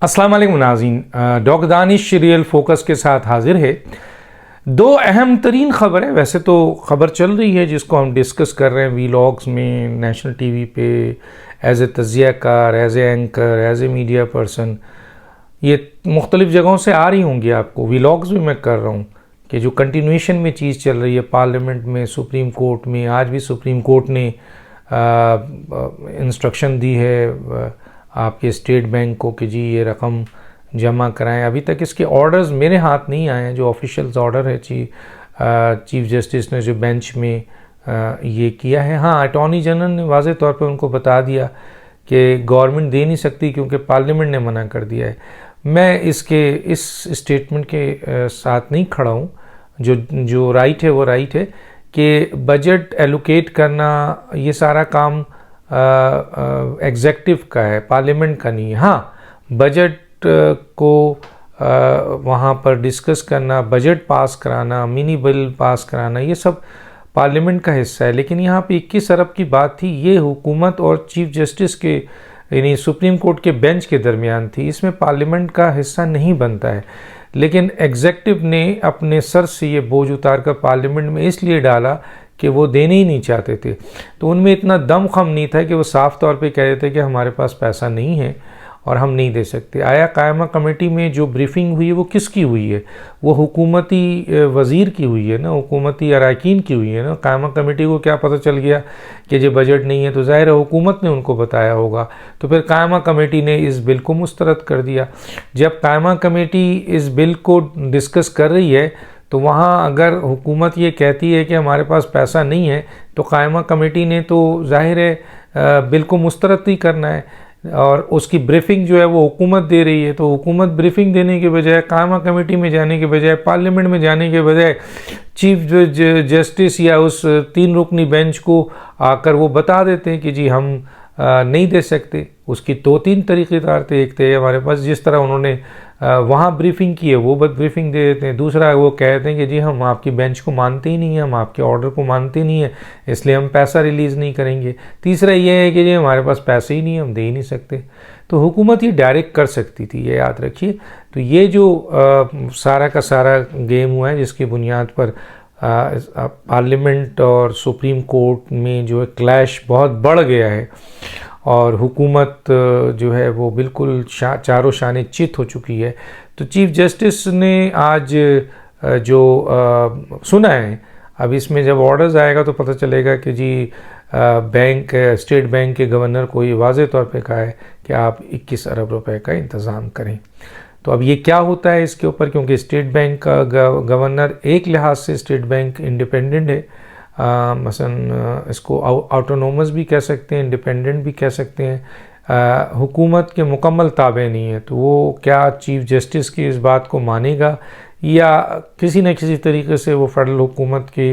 अस्सलाम वालेकुम नाज़रीन, डॉक्टर दानिश रियल फोकस के साथ हाजिर है। दो अहम तरीन खबर है, वैसे तो खबर चल रही है जिसको हम डिस्कस कर रहे हैं वीलॉग्स में, नेशनल टीवी पे, एज ए तज़ियाकार, as a anchor, as a media person, ये मुख्तलिफ़ जगहों से आ रही होंगी आपको। वीलॉग्स भी मैं कर रहा हूँ कि जो कंटिन्यूएशन में चीज़ चल रही है पार्लियामेंट में, सुप्रीम कोर्ट में। आज भी सुप्रीम कोर्ट ने इंस्ट्रक्शन दी है आपके स्टेट बैंक को कि जी ये रकम जमा कराएं। अभी तक इसके ऑर्डर्स मेरे हाथ नहीं आए हैं, जो ऑफिशियल्स ऑर्डर है चीफ जस्टिस ने जो बेंच में ये किया है। हाँ, अटॉर्नी जनरल ने वाज़े तौर पे उनको बता दिया कि गवर्नमेंट दे नहीं सकती क्योंकि पार्लियामेंट ने मना कर दिया है। मैं इस स्टेटमेंट के साथ नहीं खड़ा हूँ। जो राइट है वो राइट है कि बजट एलोकेट करना ये सारा काम एग्जेक्टिव का है, पार्लियामेंट का नहीं है। हाँ, बजट को वहाँ पर डिस्कस करना, बजट पास कराना, मिनी बिल पास कराना, ये सब पार्लियामेंट का हिस्सा है। लेकिन यहाँ पे 21 अरब की बात थी, ये हुकूमत और चीफ जस्टिस के यानी सुप्रीम कोर्ट के बेंच के दरमियान थी। इसमें पार्लियामेंट का हिस्सा नहीं बनता है। लेकिन एग्जेक्टिव ने अपने सर से ये बोझ उतार कर पार्लियामेंट में इसलिए डाला कि वो देने ही नहीं चाहते थे। तो उनमें इतना दमखम नहीं था कि वो साफ़ तौर पे कह रहे थे कि हमारे पास पैसा नहीं है और हम नहीं दे सकते। आया कायमा कमेटी में जो ब्रीफिंग हुई है वो किसकी हुई है? वो हुकूमती वज़ीर की हुई है ना, हुकूमती अरकान की हुई है ना। कायमा कमेटी को क्या पता चल गया कि जो बजट नहीं है? तो ज़ाहिर है हुकूमत ने उनको बताया होगा। तो फिर कायमा कमेटी ने इस बिल को मुस्तरद कर दिया। जब कायमा कमेटी इस बिल को डिस्कस कर रही है तो वहाँ अगर हुकूमत ये कहती है कि हमारे पास पैसा नहीं है, तो कायमा कमेटी ने तो ज़ाहिर है बिल को मुस्तरद ही करना है और उसकी ब्रीफिंग जो है वो हुकूमत दे रही है। तो हुकूमत ब्रीफिंग देने के बजाय, कायमा कमेटी में जाने के बजाय, पार्लियामेंट में जाने के बजाय चीफ जस्टिस या उस 3 रुकनी बेंच को आकर वो बता देते हैं कि जी हम नहीं दे सकते। उसकी 2-3 तरीक़ेकार थे। एक थे हमारे पास जिस तरह उन्होंने वहाँ ब्रीफिंग की है वो ब्रीफिंग दे देते हैं। दूसरा वो कहते हैं कि जी हम आपकी बेंच को मानते ही नहीं हैं, हम आपके ऑर्डर को मानते नहीं हैं, इसलिए हम पैसा रिलीज़ नहीं करेंगे। तीसरा ये है कि जी हमारे पास पैसे ही नहीं है, हम दे ही नहीं सकते। तो हुकूमत ये डायरेक्ट कर सकती थी, ये याद रखिए। तो ये जो सारा का सारा गेम हुआ है जिसकी बुनियाद पर पार्लियामेंट और सुप्रीम कोर्ट में जो है क्लैश बहुत बढ़ गया है और हुकूमत जो है वो बिल्कुल चारों शाने चित हो चुकी है। तो चीफ जस्टिस ने आज जो सुना है, अब इसमें जब ऑर्डर्स आएगा तो पता चलेगा कि जी स्टेट बैंक के गवर्नर को ये वाज़े तौर पे कहा है कि आप 21 अरब रुपए का इंतज़ाम करें। तो अब ये क्या होता है इसके ऊपर, क्योंकि स्टेट बैंक का गवर्नर एक लिहाज से स्टेट बैंक इंडिपेंडेंट है, मसलन इसको ऑटोनोमस भी कह सकते हैं, इंडिपेंडेंट भी कह सकते हैं, हुकूमत के मुकम्मल ताबे नहीं है। तो वो क्या चीफ जस्टिस की इस बात को मानेगा या किसी न किसी तरीके से वो फेडरल हुकूमत के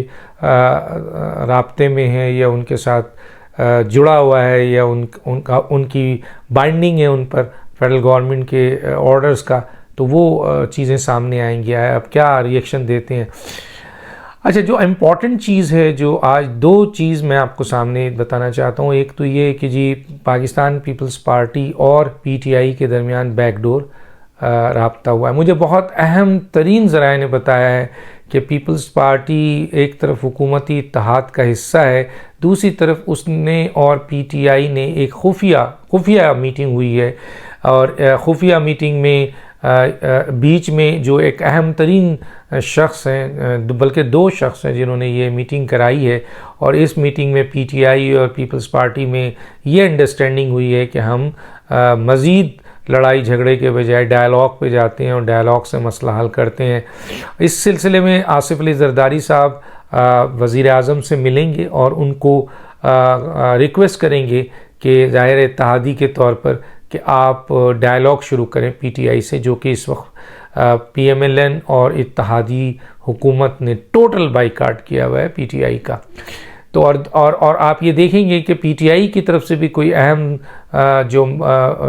राब्ते में है या उनके साथ जुड़ा हुआ है या उनकी बाइंडिंग है उन पर फेडरल गवर्नमेंट के ऑर्डर्स का। तो वो चीज़ें सामने आएंगी। अब क्या रिएक्शन देते हैं। अच्छा, जो इम्पॉर्टेंट चीज़ है, जो आज 2 चीज़ मैं आपको सामने बताना चाहता हूँ। एक तो ये कि जी पाकिस्तान पीपल्स पार्टी और पीटीआई के दरमियान बैकडोर राब्ता हुआ है। मुझे बहुत अहम तरीन ज़राए ने बताया है कि पीपल्स पार्टी एक तरफ हुकूमती इत्तेहाद का हिस्सा है, दूसरी तरफ उसने और पीटीआई ने एक खुफिया मीटिंग हुई है और खुफिया मीटिंग में बीच में जो एक अहम तरीन शख्स हैं, बल्कि 2 शख्स हैं जिन्होंने ये मीटिंग कराई है। और इस मीटिंग में पीटीआई और पीपल्स पार्टी में ये अंडरस्टैंडिंग हुई है कि हम मज़ीद लड़ाई झगड़े के बजाय डायलॉग पे जाते हैं और डायलॉग से मसला हल करते हैं। इस सिलसिले में आसिफ अली जरदारी साहब वज़ीर आज़म से मिलेंगे और उनको रिक्वेस्ट करेंगे कि ज़ाहिर इत्तेहादी के तौर पर कि आप डायलॉग शुरू करें पीटीआई से, जो कि इस वक्त पीएमएलएन और इत्तेहादी हुकूमत ने टोटल बाइकाट किया हुआ है पीटीआई का। तो और आप ये देखेंगे कि पीटीआई की तरफ से भी कोई अहम जो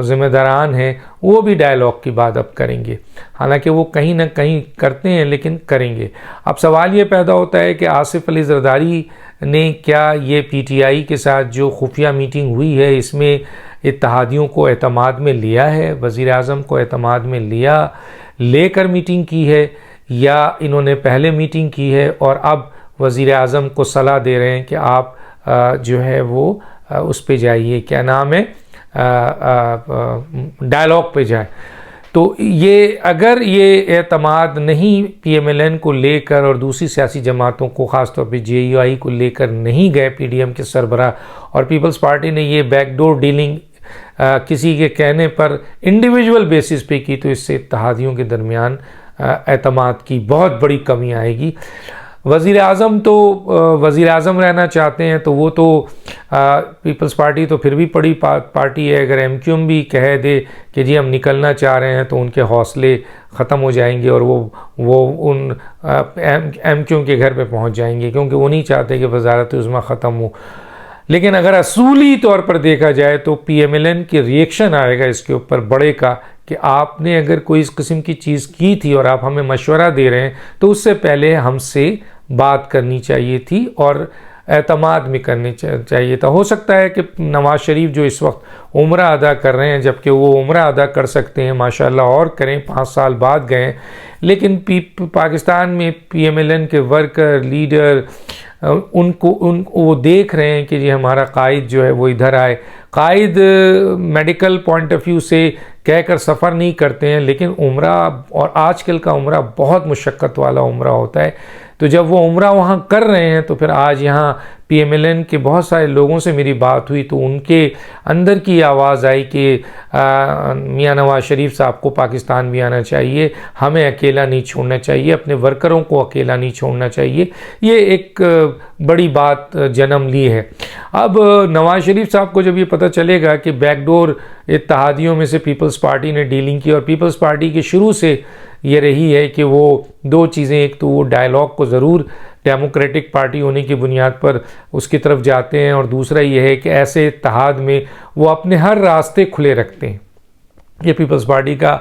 ज़िम्मेदारान हैं वो भी डायलॉग की बात अब करेंगे। हालांकि वो कहीं ना कहीं करते हैं लेकिन करेंगे। अब सवाल ये पैदा होता है कि आसिफ अली जरदारी ने क्या ये पीटीआई के साथ जो खुफिया मीटिंग हुई है इसमें इत्तेहादियों को एतमाद में लिया है, वज़ीर आज़म को एतमाद में लेकर मीटिंग की है, या इन्होंने पहले मीटिंग की है और अब वज़ीर आज़म को सलाह दे रहे हैं कि आप जो है वो उस पे जाइए, क्या नाम है, डायलॉग पे जाए। तो ये अगर ये एतमाद नहीं PMLN को लेकर और दूसरी सियासी जमातों को, ख़ासतौर पे JUI को लेकर नहीं गए PDM के सरबराह, और पीपल्स पार्टी ने ये बैकडोर डीलिंग किसी के कहने पर इंडिविजुअल बेसिस पे की, तो इससे इत्तेहादियों के दरमियान एतमाद की बहुत बड़ी कमी आएगी। वज़ीर आज़म तो वज़ीर आज़म रहना चाहते हैं, तो वो तो पीपल्स पार्टी तो फिर भी बड़ी पार्टी है। अगर MQM भी कह दे कि जी हम निकलना चाह रहे हैं, तो उनके हौसले ख़त्म हो जाएंगे और वो उन MQM के घर पे पहुंच जाएंगे, क्योंकि वो नहीं चाहते कि वज़ारत उज़्मा ख़त्म हो। लेकिन अगर असूली तौर पर देखा जाए तो PMLN की रिएक्शन आएगा इसके ऊपर बड़े का, कि आपने अगर कोई इस किस्म की चीज़ की थी और आप हमें मशवरा दे रहे हैं, तो उससे पहले हमसे बात करनी चाहिए थी और एतमाद में करनी चाहिए था। हो सकता है कि नवाज़ शरीफ जो इस वक्त उम्रा अदा कर रहे हैं, जबकि वो उम्रा अदा कर सकते हैं माशाल्लाह और करें, 5 साल बाद गए, लेकिन पाकिस्तान में PMLN के वर्कर लीडर उनको वो देख रहे हैं कि जी हमारा कायद जो है वो इधर आए। कायद मेडिकल पॉइंट ऑफ व्यू से कहकर सफ़र नहीं करते हैं, लेकिन उम्रा और आजकल का उम्रा बहुत मुशक्क़त वाला उम्रा होता है। तो जब वो उम्रा वहाँ कर रहे हैं, तो फिर आज यहाँ PMLN के बहुत सारे लोगों से मेरी बात हुई, तो उनके अंदर की आवाज़ आई कि मियाँ नवाज़ शरीफ साहब को पाकिस्तान भी आना चाहिए, हमें अकेला नहीं छोड़ना चाहिए, अपने वर्करों को अकेला नहीं छोड़ना चाहिए। ये एक बड़ी बात जन्म ली है। अब नवाज़ शरीफ साहब को जब ये पता चलेगा कि बैकडोर इत्तेहादियों में से पीपल्स पार्टी ने डीलिंग की, और पीपल्स पार्टी की शुरू से ये रही है कि वो दो चीज़ें, एक तो वो डायलॉग को ज़रूर डेमोक्रेटिक पार्टी होने की बुनियाद पर उसकी तरफ जाते हैं, और दूसरा ये है कि ऐसे इत्तेहाद में वो अपने हर रास्ते खुले रखते हैं। ये पीपल्स पार्टी का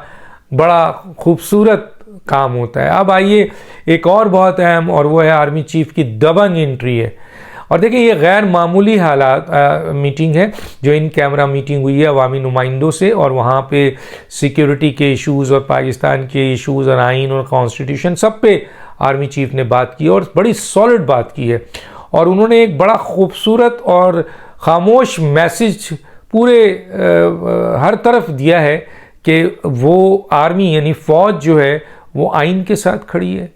बड़ा खूबसूरत काम होता है। अब आइए एक और बहुत अहम, और वो है आर्मी चीफ की दबंग एंट्री है। और देखिए ये गैर मामूली हालात मीटिंग है जो इन कैमरा मीटिंग हुई है अवामी नुमाइंदों से, और वहाँ पे सिक्योरिटी के इश्यूज़ और पाकिस्तान के इश्यूज़ और आइन और कॉन्स्टिट्यूशन सब पे आर्मी चीफ ने बात की, और बड़ी सॉलिड बात की है। और उन्होंने एक बड़ा खूबसूरत और ख़ामोश मैसेज पूरे हर तरफ दिया है कि वो आर्मी यानी फ़ौज जो है वो आइन के साथ खड़ी है,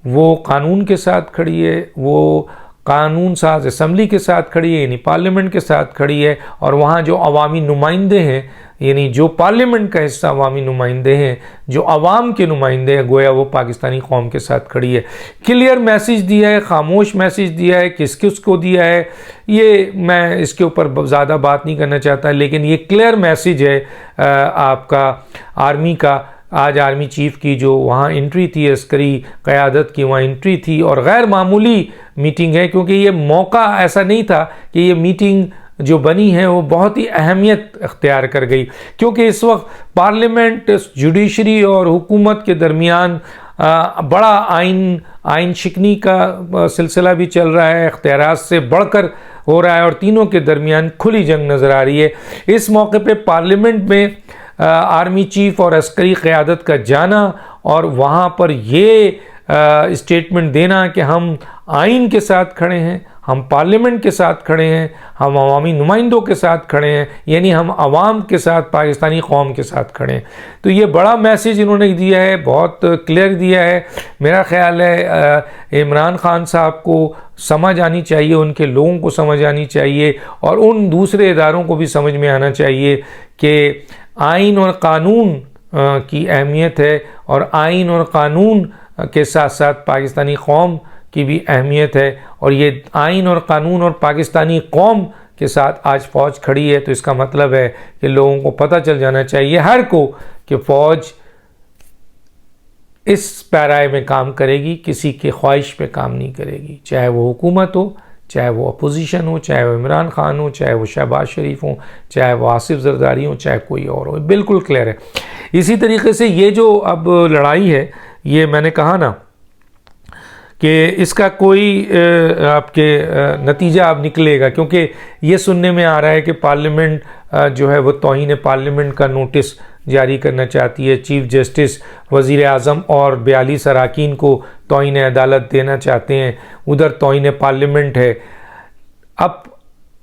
वो कानून के साथ खड़ी है, वो कानून साज असम्बली के साथ खड़ी है, यानी पार्लियामेंट के साथ खड़ी है। और वहाँ जो अवामी नुमाइंदे हैं, यानी जो पार्लियामेंट का हिस्सा अवामी नुमाइंदे हैं, जो अवाम के नुमाइंदे हैं, गोया वो पाकिस्तानी कौम के साथ खड़ी है। क्लियर मैसेज दिया है, खामोश मैसेज दिया है, किस किस को दिया है ये मैं इसके ऊपर ज़्यादा बात नहीं करना चाहता, लेकिन ये क्लियर मैसेज है आपका आर्मी का। आज आर्मी चीफ की जो वहाँ एंट्री थी, अस्करी क़यादत की वहाँ एंट्री थी, और गैर मामूली मीटिंग है, क्योंकि ये मौका ऐसा नहीं था कि ये मीटिंग जो बनी है वो बहुत ही अहमियत अख्तियार कर गई, क्योंकि इस वक्त पार्लियामेंट, जुडिशरी और हुकूमत के दरमियान बड़ा आइन शिकनी का सिलसिला भी चल रहा है, इख्तियारात से बढ़कर हो रहा है, और तीनों के दरमियान खुली जंग नज़र आ रही है। इस मौके पे पार्लियामेंट में आर्मी चीफ और अस्करी क़यादत का जाना और वहाँ पर ये स्टेटमेंट देना कि हम आइन के साथ खड़े हैं, हम पार्लियामेंट के साथ खड़े हैं, हम अवामी नुमाइंदों के साथ खड़े हैं, यानी हम अवाम के साथ, पाकिस्तानी कौम के साथ खड़े हैं। तो ये बड़ा मैसेज इन्होंने दिया है, बहुत क्लियर दिया है। मेरा ख्याल है इमरान खान साहब को समझ आनी चाहिए, उनके लोगों को समझ आनी चाहिए, और उन दूसरे इदारों को भी समझ में आना चाहिए कि आइन और कानून की अहमियत है, और आइन और कानून के साथ साथ पाकिस्तानी कौम की भी अहमियत है। और ये आइन और कानून और पाकिस्तानी कौम के साथ आज फ़ौज खड़ी है, तो इसका मतलब है कि लोगों को पता चल जाना चाहिए हर को कि फ़ौज इस पैराए में काम करेगी, किसी के ख्वाहिश पे काम नहीं करेगी, चाहे वो हुकूमत हो, चाहे वो अपोजिशन हो, चाहे वो इमरान खान हो, चाहे वो शहबाज शरीफ हो, चाहे वो आसिफ जरदारी हो, चाहे कोई और हो। बिल्कुल क्लियर है। इसी तरीके से ये जो अब लड़ाई है, ये मैंने कहा ना कि इसका कोई आपके नतीजा अब निकलेगा, क्योंकि ये सुनने में आ रहा है कि पार्लियामेंट जो है वो तौहीन पार्लियामेंट का नोटिस जारी करना चाहती है। चीफ जस्टिस वज़ीर आज़म और 42 अरकान को तौहीन अदालत देना चाहते हैं, उधर तौहीन पार्लियामेंट है। अब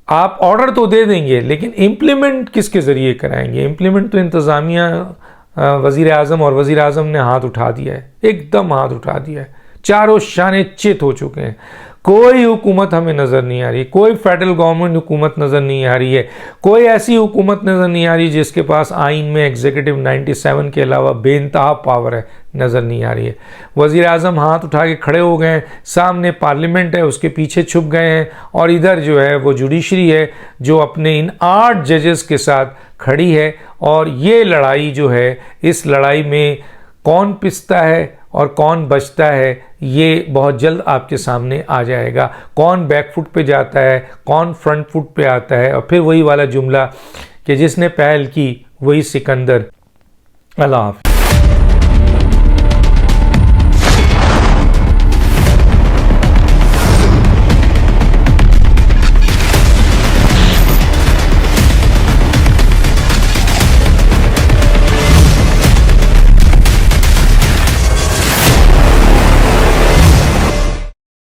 आप ऑर्डर तो दे देंगे, लेकिन इम्प्लीमेंट किसके ज़रिए कराएंगे? इम्प्लीमेंट तो इंतज़ामिया, वज़ीर आज़म और वज़ीर आज़म ने हाथ उठा दिया है, एकदम हाथ उठा दिया है, चारों शाने चित हो चुके हैं। कोई हुकूमत हमें नज़र नहीं आ रही, कोई फेडरल गवर्नमेंट हुकूमत नज़र नहीं आ रही है, कोई ऐसी हुकूमत नज़र नहीं आ रही जिसके पास आइन में एग्जीक्यूटिव 97 के अलावा बेइंतहा पावर है, नज़र नहीं आ रही है। वज़ीर आज़म हाथ उठा के खड़े हो गए हैं, सामने पार्लियामेंट है उसके पीछे छुप गए हैं, और इधर जो है वो जुडिशरी है जो अपने इन 8 जजेस के साथ खड़ी है। और ये लड़ाई जो है, इस लड़ाई में कौन पिसता है और कौन बचता है, ये बहुत जल्द आपके सामने आ जाएगा। कौन बैक फुट पे जाता है, कौन फ्रंट फुट पे आता है, और फिर वही वाला जुमला कि जिसने पहल की वही सिकंदर। अल्लाह हाफ़िज़।